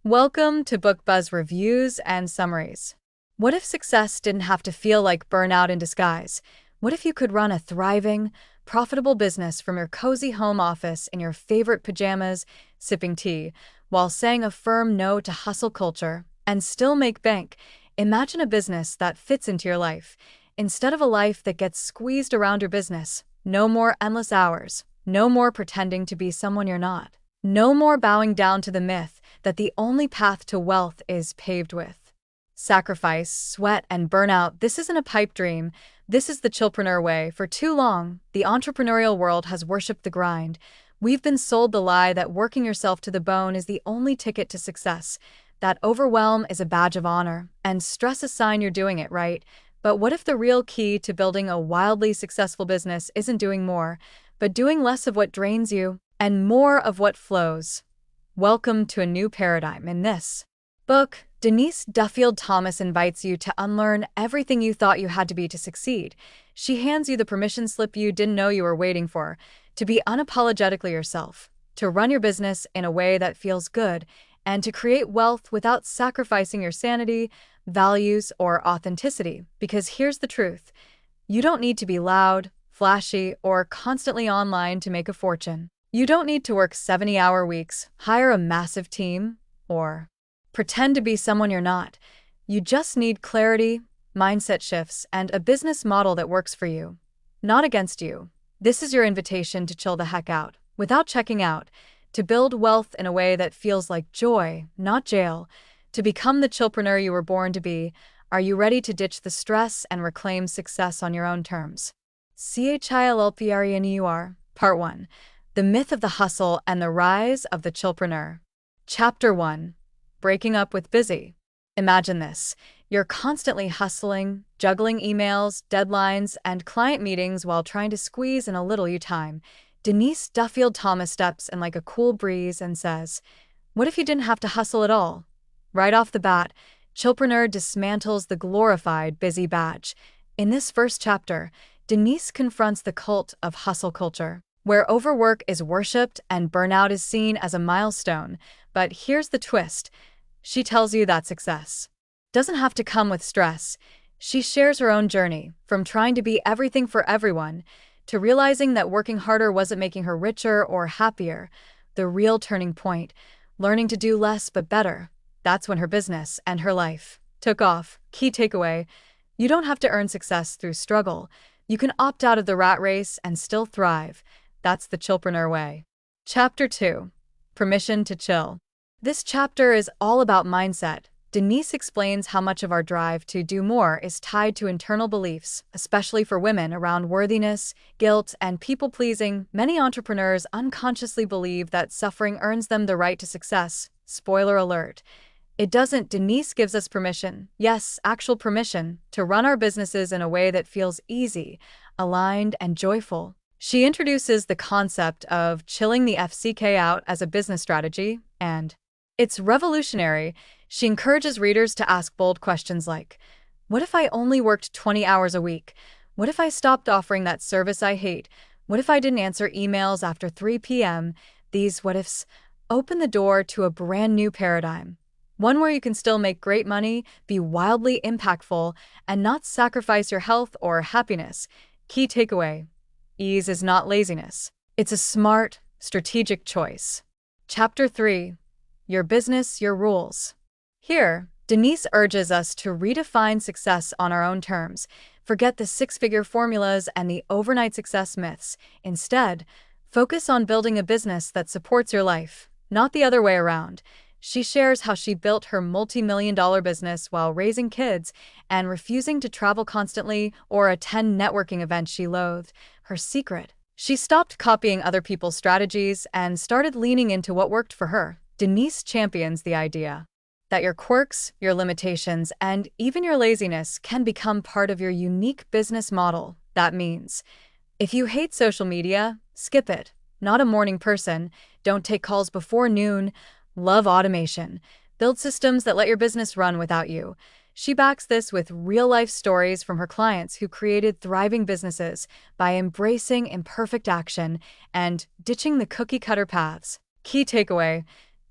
Welcome to Book Buzz Reviews and Summaries. What if success didn't have to feel like burnout in disguise? What if you could run a thriving, profitable business from your cozy home office in your favorite pajamas, sipping tea, while saying a firm no to hustle culture and still make bank? Imagine a business that fits into your life, instead of a life that gets squeezed around your business. No more endless hours. No more pretending to be someone you're not. No more bowing down to the myth that the only path to wealth is paved with sacrifice, sweat, and burnout. This isn't a pipe dream. This is the Chillpreneur way. For too long, the entrepreneurial world has worshipped the grind. We've been sold the lie that working yourself to the bone is the only ticket to success, that overwhelm is a badge of honor, and stress a sign you're doing it right. But what if the real key to building a wildly successful business isn't doing more, but doing less of what drains you and more of what flows? Welcome to a new paradigm. In this book, Denise Duffield Thomas invites you to unlearn everything you thought you had to be to succeed. She hands you the permission slip you didn't know you were waiting for, to be unapologetically yourself, to run your business in a way that feels good, and to create wealth without sacrificing your sanity, values, or authenticity. Because here's the truth: you don't need to be loud, flashy, or constantly online to make a fortune. You don't need to work 70-hour weeks, hire a massive team, or pretend to be someone you're not. You just need clarity, mindset shifts, and a business model that works for you, not against you. This is your invitation to chill the heck out, without checking out, to build wealth in a way that feels like joy, not jail, to become the Chillpreneur you were born to be. Are you ready to ditch the stress and reclaim success on your own terms? Chillpreneur, Part 1. The Myth of the Hustle and the Rise of the Chillpreneur. Chapter 1. Breaking Up with Busy. Imagine this. You're constantly hustling, juggling emails, deadlines, and client meetings while trying to squeeze in a little you time. Denise Duffield Thomas steps in like a cool breeze and says, "What if you didn't have to hustle at all?" Right off the bat, Chillpreneur dismantles the glorified busy badge. In this first chapter, Denise confronts the cult of hustle culture, where overwork is worshipped and burnout is seen as a milestone. But here's the twist. She tells you that success doesn't have to come with stress. She shares her own journey, from trying to be everything for everyone, to realizing that working harder wasn't making her richer or happier. The real turning point: learning to do less but better. That's when her business and her life took off. Key takeaway: you don't have to earn success through struggle. You can opt out of the rat race and still thrive. That's the Chillpreneur way. Chapter 2. Permission to Chill. This chapter is all about mindset. Denise explains how much of our drive to do more is tied to internal beliefs, especially for women, around worthiness, guilt, and people-pleasing. Many entrepreneurs unconsciously believe that suffering earns them the right to success. Spoiler alert: it doesn't. Denise gives us permission, yes, actual permission, to run our businesses in a way that feels easy, aligned, and joyful. She introduces the concept of chilling the FCK out as a business strategy, and it's revolutionary. She encourages readers to ask bold questions like, what if I only worked 20 hours a week? What if I stopped offering that service I hate? What if I didn't answer emails after 3 p.m.? These what ifs open the door to a brand new paradigm. One where you can still make great money, be wildly impactful, and not sacrifice your health or happiness. Key takeaway: ease is not laziness. It's a smart, strategic choice. Chapter 3. Your Business, Your Rules. Here, Denise urges us to redefine success on our own terms. Forget the six-figure formulas and the overnight success myths. Instead, focus on building a business that supports your life, not the other way around. She shares how she built her multi-million-dollar business while raising kids and refusing to travel constantly or attend networking events she loathed. Her secret: she stopped copying other people's strategies and started leaning into what worked for her. Denise champions the idea that your quirks, your limitations, and even your laziness can become part of your unique business model. That means, if you hate social media, skip it. Not a morning person, don't take calls before noon. Love automation, build systems that let your business run without you. She backs this with real-life stories from her clients who created thriving businesses by embracing imperfect action and ditching the cookie-cutter paths. Key takeaway: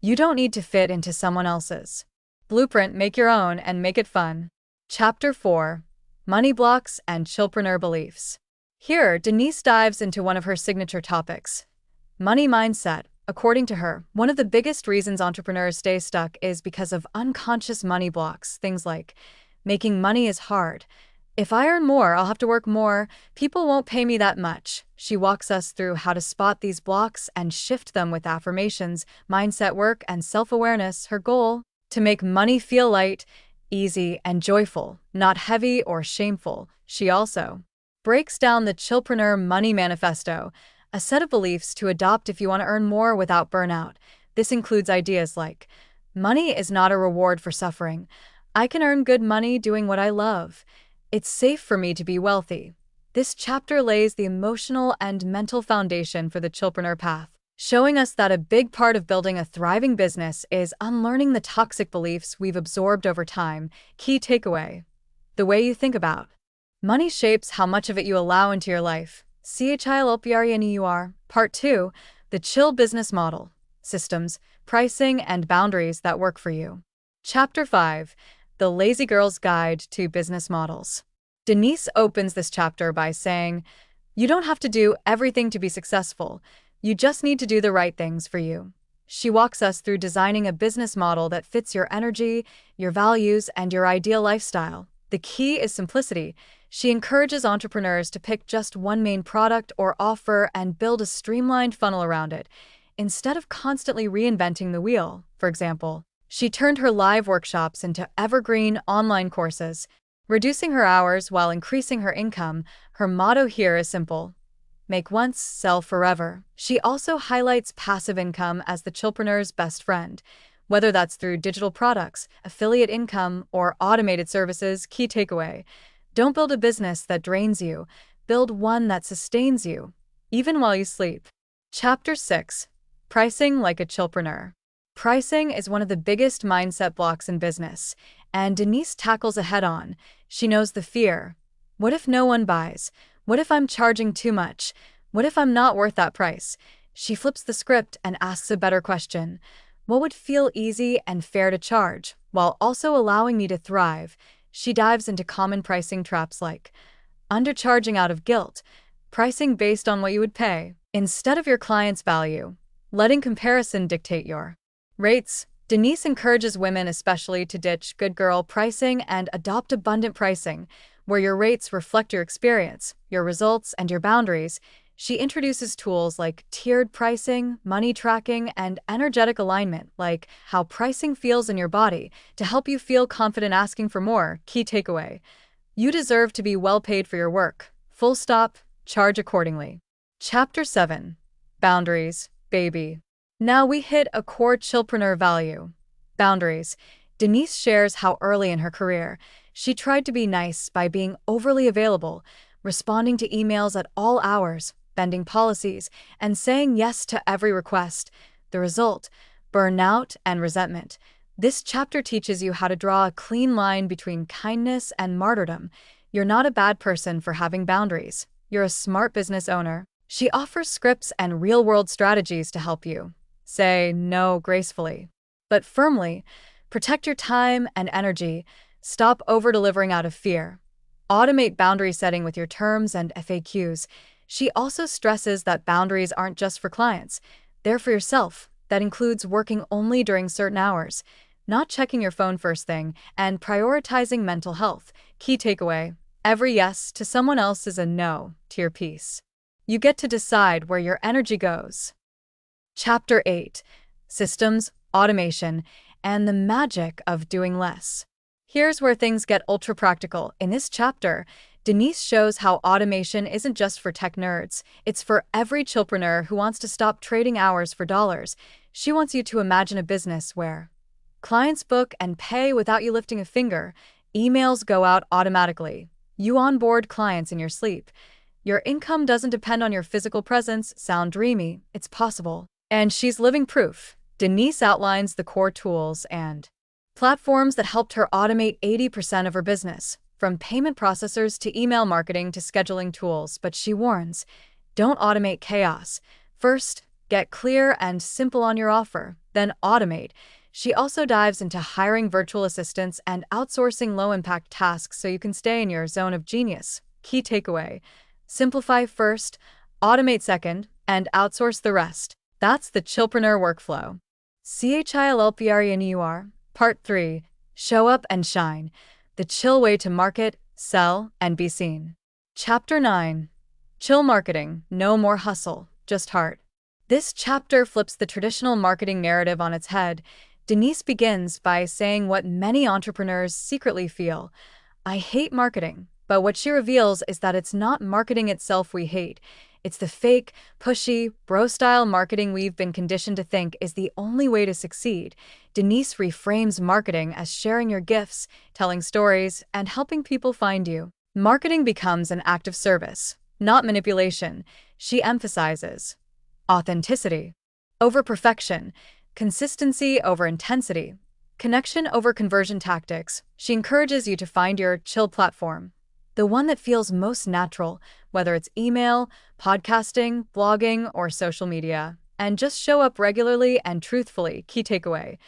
You don't need to fit into someone else's blueprint. Make your own and make it fun. Chapter 4: Money Blocks and Chillpreneur Beliefs. Here, Denise dives into one of her signature topics: money mindset. According to her, one of the biggest reasons entrepreneurs stay stuck is because of unconscious money blocks. Things like, making money is hard. If I earn more, I'll have to work more. People won't pay me that much. She walks us through how to spot these blocks and shift them with affirmations, mindset work, and self-awareness. Her goal: to make money feel light, easy, and joyful, not heavy or shameful. She also breaks down the Chillpreneur Money Manifesto, a set of beliefs to adopt if you want to earn more without burnout. This includes ideas like, money is not a reward for suffering. I can earn good money doing what I love. It's safe for me to be wealthy. This chapter lays the emotional and mental foundation for the Chillpreneur path, showing us that a big part of building a thriving business is unlearning the toxic beliefs we've absorbed over time. Key takeaway: the way you think about money shapes how much of it you allow into your life. Chillpreneur. Part 2: The Chill Business Model. Systems, Pricing, and Boundaries that Work for You. Chapter 5: The Lazy Girl's Guide to Business Models. Denise opens this chapter by saying, you don't have to do everything to be successful. You just need to do the right things for you. She walks us through designing a business model that fits your energy, your values, and your ideal lifestyle. The key is simplicity. She encourages entrepreneurs to pick just one main product or offer and build a streamlined funnel around it, instead of constantly reinventing the wheel. For example, she turned her live workshops into evergreen online courses, reducing her hours while increasing her income. Her motto here is simple: make once, sell forever. She also highlights passive income as the Chillpreneur's best friend, whether that's through digital products, affiliate income, or automated services. Key takeaway: don't build a business that drains you. Build one that sustains you, even while you sleep. Chapter 6: Pricing like a Chillpreneur. Pricing is one of the biggest mindset blocks in business, and Denise tackles it head-on. She knows the fear. What if no one buys? What if I'm charging too much? What if I'm not worth that price? She flips the script and asks a better question: what would feel easy and fair to charge, while also allowing me to thrive? She dives into common pricing traps like undercharging out of guilt, pricing based on what you would pay instead of your client's value, letting comparison dictate your rates. Denise encourages women especially to ditch good girl pricing and adopt abundant pricing, where your rates reflect your experience, your results, and your boundaries. She introduces tools like tiered pricing, money tracking, and energetic alignment, like how pricing feels in your body, to help you feel confident asking for more. Key takeaway: you deserve to be well paid for your work. Full stop. Charge accordingly. Chapter 7: Boundaries, Baby. Now we hit a core Chillpreneur value: boundaries. Denise shares how early in her career, she tried to be nice by being overly available, responding to emails at all hours, bending policies, and saying yes to every request. The result: burnout and resentment. This chapter teaches you how to draw a clean line between kindness and martyrdom. You're not a bad person for having boundaries. You're a smart business owner. She offers scripts and real-world strategies to help you say no gracefully, but firmly. Protect your time and energy. Stop over-delivering out of fear. Automate boundary setting with your terms and FAQs. She also stresses that boundaries aren't just for clients. They're for yourself. That includes working only during certain hours, not checking your phone first thing, and prioritizing mental health. Key takeaway: every yes to someone else is a no to your peace. You get to decide where your energy goes. Chapter 8: Systems, Automation, and the Magic of Doing Less. Here's where things get ultra practical. In this chapter, Denise shows how automation isn't just for tech nerds. It's for every Chillpreneur who wants to stop trading hours for dollars. She wants you to imagine a business where clients book and pay without you lifting a finger. Emails go out automatically. You onboard clients in your sleep. Your income doesn't depend on your physical presence. Sound dreamy? It's possible. And she's living proof. Denise outlines the core tools and platforms that helped her automate 80% of her business, from payment processors to email marketing to scheduling tools. But she warns, don't automate chaos. First, Get clear and simple on your offer, then automate. She also dives into hiring virtual assistants and outsourcing low-impact tasks so you can stay in your zone of genius. Key takeaway: simplify first, automate second, and outsource the rest. That's the Chillpreneur workflow. Chillpreneur. Part 3. Show up and shine. The chill way to market, sell, and be seen. Chapter 9. Chill marketing. No more hustle, just heart. This chapter flips the traditional marketing narrative on its head. Denise begins by saying what many entrepreneurs secretly feel: I hate marketing. But what she reveals is that it's not marketing itself we hate. It's the fake, pushy, bro-style marketing we've been conditioned to think is the only way to succeed. Denise reframes marketing as sharing your gifts, telling stories, and helping people find you. Marketing becomes an act of service, not manipulation. She emphasizes authenticity over perfection, consistency over intensity, connection over conversion tactics. She encourages you to find your chill platform, the one that feels most natural, whether it's email, podcasting, blogging, or social media, and just show up regularly and truthfully. Key takeaway: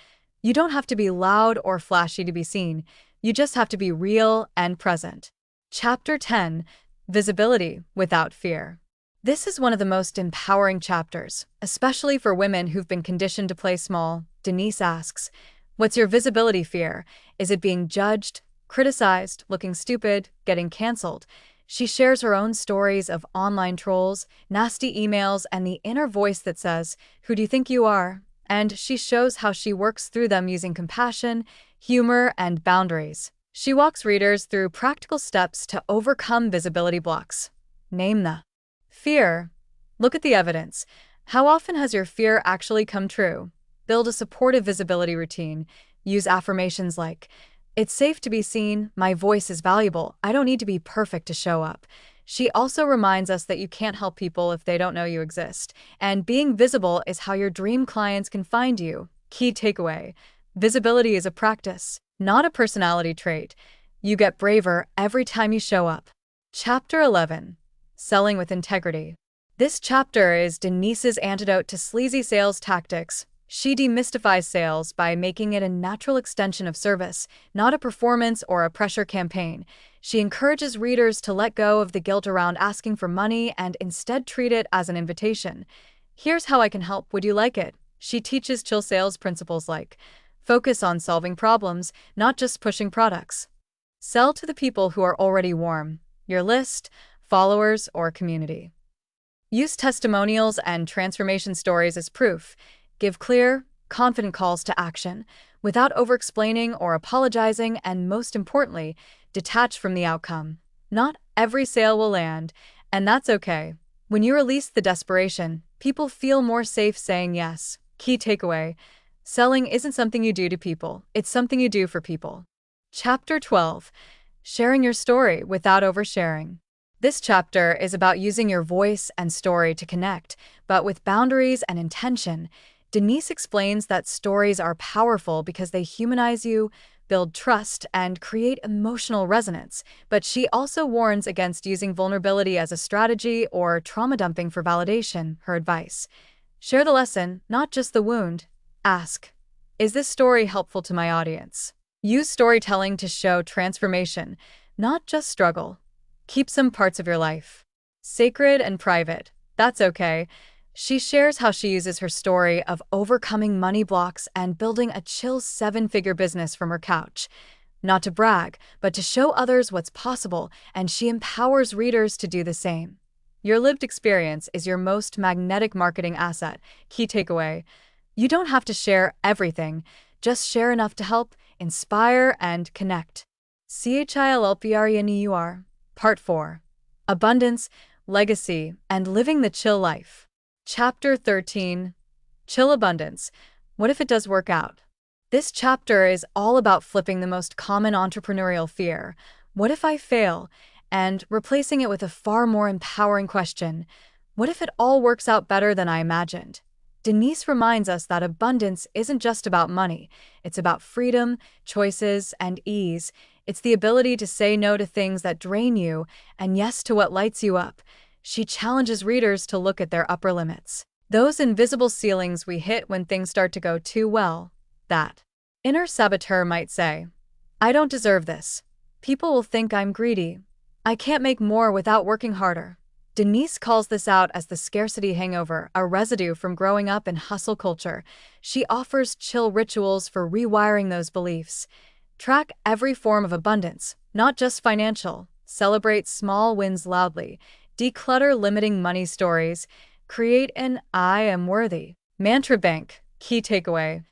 you don't have to be loud or flashy to be seen. You just have to be real and present. Chapter 10. Visibility without fear. This is one of the most empowering chapters, especially for women who've been conditioned to play small. Denise asks, what's your visibility fear? Is it being judged, criticized, looking stupid, getting canceled? She shares her own stories of online trolls, nasty emails, and the inner voice that says, who do you think you are? And she shows how she works through them using compassion, humor, and boundaries. She walks readers through practical steps to overcome visibility blocks. Name the fear. Look at the evidence. How often has your fear actually come true? Build a supportive visibility routine. Use affirmations like, it's safe to be seen, my voice is valuable, I don't need to be perfect to show up. She also reminds us that you can't help people if they don't know you exist, and being visible is how your dream clients can find you. Key takeaway: visibility is a practice, not a personality trait. You get braver every time you show up. Chapter 11. Selling with integrity. This chapter is Denise's antidote to sleazy sales tactics. She demystifies sales by making it a natural extension of service, not a performance or a pressure campaign. She encourages readers to let go of the guilt around asking for money and instead treat it as an invitation. Here's how I can help, would you like it? She teaches chill sales principles like, focus on solving problems, not just pushing products. Sell to the people who are already warm, your list, followers, or community. Use testimonials and transformation stories as proof. Give clear, confident calls to action, without over-explaining or apologizing, and most importantly, detach from the outcome. Not every sale will land, and that's okay. When you release the desperation, people feel more safe saying yes. Key takeaway: selling isn't something you do to people, it's something you do for people. Chapter 12. Sharing your story without oversharing. This chapter is about using your voice and story to connect, but with boundaries and intention. Denise explains that stories are powerful because they humanize you, build trust, and create emotional resonance, but she also warns against using vulnerability as a strategy or trauma dumping for validation. Her advice: share the lesson, not just the wound. Ask, is this story helpful to my audience? Use storytelling to show transformation, not just struggle. Keep some parts of your life sacred and private. That's okay. She shares how she uses her story of overcoming money blocks and building a chill 7-figure business from her couch. Not to brag, but to show others what's possible, and she empowers readers to do the same. Your lived experience is your most magnetic marketing asset. Key takeaway: you don't have to share everything, just share enough to help, inspire, and connect. Chillpreneur. Part 4. Abundance, Legacy, and Living the Chill Life. Chapter 13. Chill Abundance. What if it does work out? This chapter is all about flipping the most common entrepreneurial fear, what if I fail, and replacing it with a far more empowering question, what if it all works out better than I imagined? Denise reminds us that abundance isn't just about money, it's about freedom, choices, and ease. It's the ability to say no to things that drain you and yes to what lights you up. She challenges readers to look at their upper limits. Those invisible ceilings we hit when things start to go too well. That inner saboteur might say, I don't deserve this. People will think I'm greedy. I can't make more without working harder. Denise calls this out as the scarcity hangover, a residue from growing up in hustle culture. She offers chill rituals for rewiring those beliefs. Track every form of abundance, not just financial. Celebrate small wins loudly. Declutter limiting money stories. Create an I am worthy mantra bank. Key takeaway: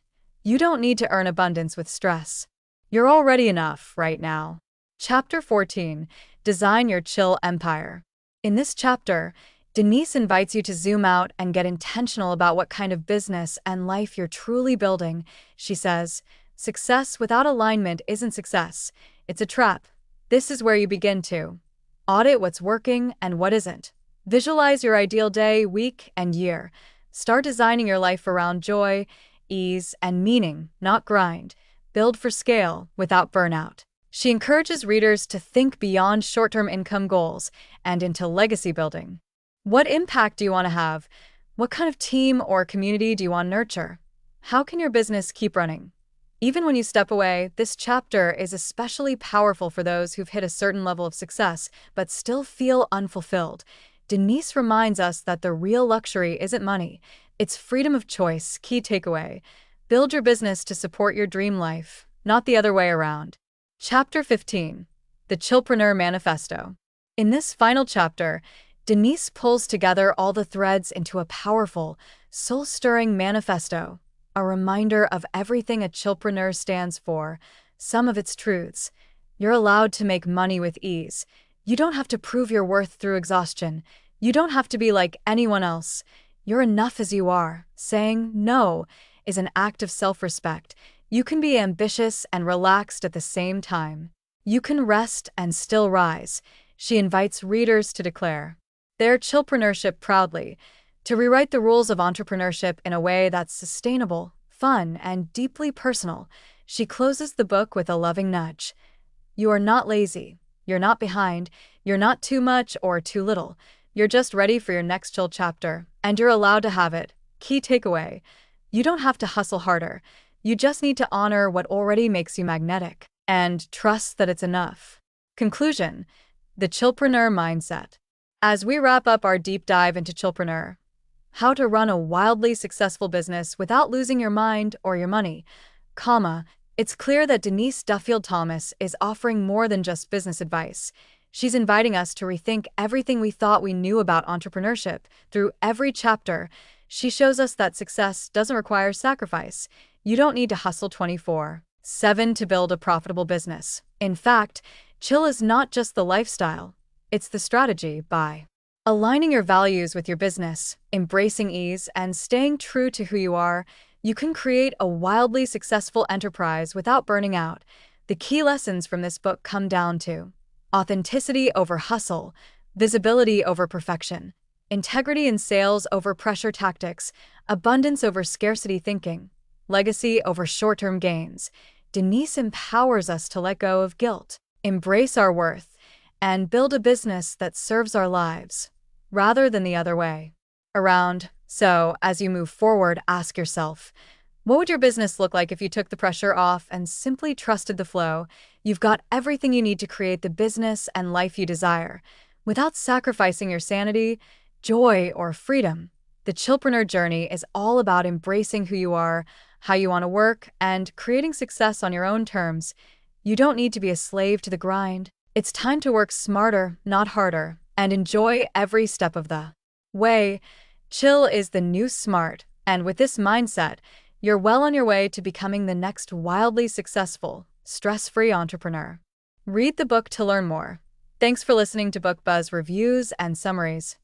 you don't need to earn abundance with stress. You're already enough right now. Chapter 14. Design Your Chill Empire. In this chapter, Denise invites you to zoom out and get intentional about what kind of business and life you're truly building. She says, success without alignment isn't success. It's a trap. This is where you begin to audit what's working and what isn't. Visualize your ideal day, week, and year. Start designing your life around joy, ease, and meaning, not grind. Build for scale without burnout. She encourages readers to think beyond short-term income goals and into legacy building. What impact do you want to have? What kind of team or community do you want to nurture? How can your business keep running? Even when you step away, this chapter is especially powerful for those who've hit a certain level of success but still feel unfulfilled. Denise reminds us that the real luxury isn't money, it's freedom of choice. Key takeaway: build your business to support your dream life, not the other way around. Chapter 15. The Chillpreneur Manifesto. In this final chapter, Denise pulls together all the threads into a powerful, soul-stirring manifesto, a reminder of everything a chillpreneur stands for, some of its truths. You're allowed to make money with ease. You don't have to prove your worth through exhaustion. You don't have to be like anyone else. You're enough as you are. Saying no is an act of self-respect. You can be ambitious and relaxed at the same time. You can rest and still rise. She invites readers to declare their chillpreneurship proudly, to rewrite the rules of entrepreneurship in a way that's sustainable, fun, and deeply personal. She closes the book with a loving nudge. You are not lazy. You're not behind. You're not too much or too little. You're just ready for your next chill chapter, and you're allowed to have it. Key takeaway: you don't have to hustle harder. You just need to honor what already makes you magnetic and trust that it's enough. Conclusion: the Chillpreneur mindset. As we wrap up our deep dive into Chillpreneur, how to run a wildly successful business without losing your mind or your money, it's clear that Denise Duffield Thomas is offering more than just business advice. She's inviting us to rethink everything we thought we knew about entrepreneurship. Through every chapter, she shows us that success doesn't require sacrifice. You don't need to hustle 24/7 to build a profitable business. In fact, chill is not just the lifestyle, it's the strategy. By aligning your values with your business, embracing ease, and staying true to who you are, you can create a wildly successful enterprise without burning out. The key lessons from this book come down to authenticity over hustle, visibility over perfection, integrity in sales over pressure tactics, abundance over scarcity thinking, legacy over short-term gains. Denise empowers us to let go of guilt, embrace our worth, and build a business that serves our lives, rather than the other way around. So, as you move forward, ask yourself, what would your business look like if you took the pressure off and simply trusted the flow? You've got everything you need to create the business and life you desire, without sacrificing your sanity, joy, or freedom. The Chillpreneur journey is all about embracing who you are, how you want to work, and creating success on your own terms. You don't need to be a slave to the grind. It's time to work smarter, not harder, and enjoy every step of the way. Chill is the new smart, and with this mindset, you're well on your way to becoming the next wildly successful, stress-free entrepreneur. Read the book to learn more. Thanks for listening to Book Buzz reviews and summaries.